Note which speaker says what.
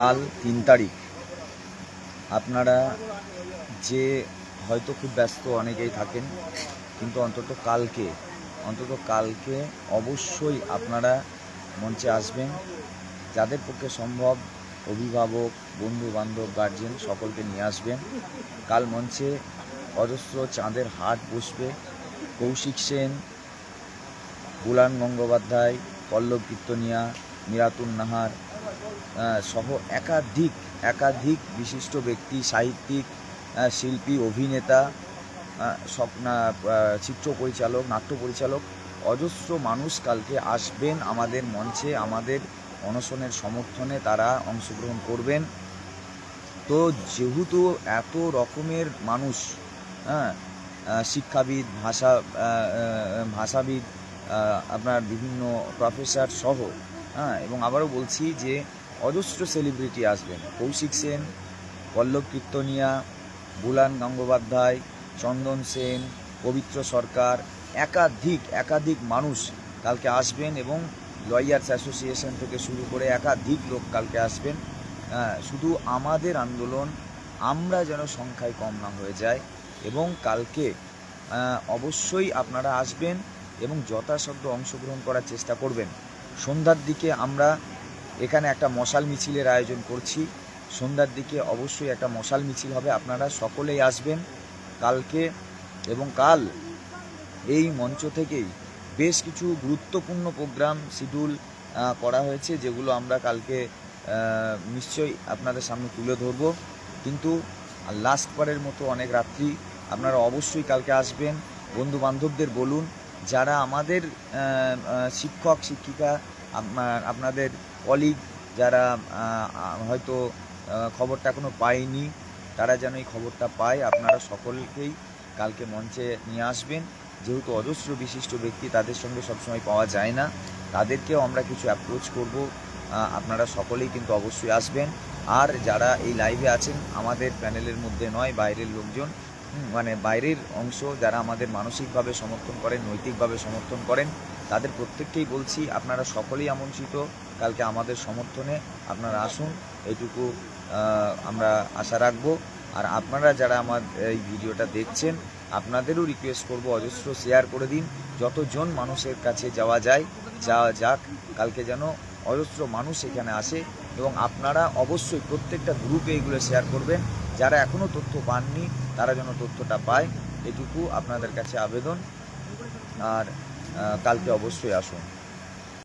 Speaker 1: কাল ৩ তারিখ আপনারা যে হয়তো খুব ব্যস্ত অনেকেই থাকেন, কিন্তু অন্তত কালকে অবশ্যই আপনারা মঞ্চে আসবেন। যাদের পক্ষে সম্ভব অভিভাবক, বন্ধুবান্ধব, গার্জেন সকলকে নিয়ে আসবেন। কাল মঞ্চে অজস্র চাঁদের হাট বসবে। কৌশিক সেন, বুলান গঙ্গোপাধ্যায়, পল্লব কীর্তনিয়া, মিরাতুন নাহার সহ একাধিক বিশিষ্ট ব্যক্তি, সাহিত্যিক, শিল্পী, অভিনেতা, চিত্র পরিচালক, নাট্য পরিচালক, অজস্র মানুষ কালকে আসবেন আমাদের মঞ্চে। আমাদের অনশনের সমর্থনে তারা অংশগ্রহণ করবেন। তো যেহেতু এত রকমের মানুষ, শিক্ষাবিদ, ভাষাবিদ, আপনার বিভিন্ন প্রফেসর সহ, এবং আবারও বলছি যে অজস্র সেলিব্রিটি আসবেন। কৌশিক সেন, পল্লব কীর্তনিয়া, বুলান গঙ্গোপাধ্যায়, চন্দন সেন, পবিত্র সরকার, একাধিক মানুষ কালকে আসবেন, এবং লয়ার্স অ্যাসোসিয়েশন থেকে শুরু করে একাধিক লোক কালকে আসবেন। শুধু আমাদের আন্দোলন আমরা যেন সংখ্যায় কম না হয়ে যায়, এবং কালকে অবশ্যই আপনারা আসবেন এবং যথাসাধ্য অংশগ্রহণ করার চেষ্টা করবেন। সন্ধ্যার দিকে আমরা এখানে একটা মশাল মিছিলের আয়োজন করছি। সন্ধ্যার দিকে অবশ্যই একটা মশাল মিছিল হবে, আপনারা সকলেই আসবেন কালকে। এবং কাল এই মঞ্চ থেকেই বেশ কিছু গুরুত্বপূর্ণ প্রোগ্রাম শিডিউল করা হয়েছে, যেগুলো আমরা কালকে নিশ্চয়ই আপনাদের সামনে তুলে ধরব। কিন্তু লাস্টবারের মতো অনেক রাত্রি আপনারা অবশ্যই কালকে আসবেন। বন্ধু বান্ধবদের বলুন, যারা আমাদের শিক্ষক শিক্ষিকা, আপনাদের কলিগ যারা হয়তো খবরটা এখনও পায়নি, তারা যেন এই খবরটা পায়। আপনারা সকলকেই কালকে মঞ্চে নিয়ে আসবেন। যেহেতু অজস্র বিশিষ্ট ব্যক্তি, তাদের সঙ্গে সবসময় পাওয়া যায় না, তাদেরকেও আমরা কিছু অ্যাপ্রোচ করব। আপনারা সকলেই কিন্তু অবশ্যই আসবেন। আর যারা এই লাইভে আছেন আমাদের প্যানেলের মধ্যে নয়, বাইরের লোকজন, মানে বাইরের অংশ, যারা আমাদের মানসিকভাবে সমর্থন করেন, নৈতিকভাবে সমর্থন করেন, তাদের প্রত্যেককেই বলছি আপনারা সকলেই আমন্ত্রিত কালকে আমাদের সমর্থনে। আপনারা আসুন, এইটুকু আমরা আশা রাখব। আর আপনারা যারা আমার এই ভিডিওটা দেখছেন, আপনাদেরও রিকোয়েস্ট করব অজস্র শেয়ার করে দিন। যতজন মানুষের কাছে যাওয়া যাক, কালকে যেন অজস্র মানুষ এখানে আসে। এবং আপনারা অবশ্যই প্রত্যেকটা গ্রুপে এগুলো শেয়ার করবেন। যারা এখনও তথ্য পাননি তারা যেন তথ্যটা পায়, এটুকু আপনাদের কাছে আবেদন। আর কালকে অবশ্যই আসুন।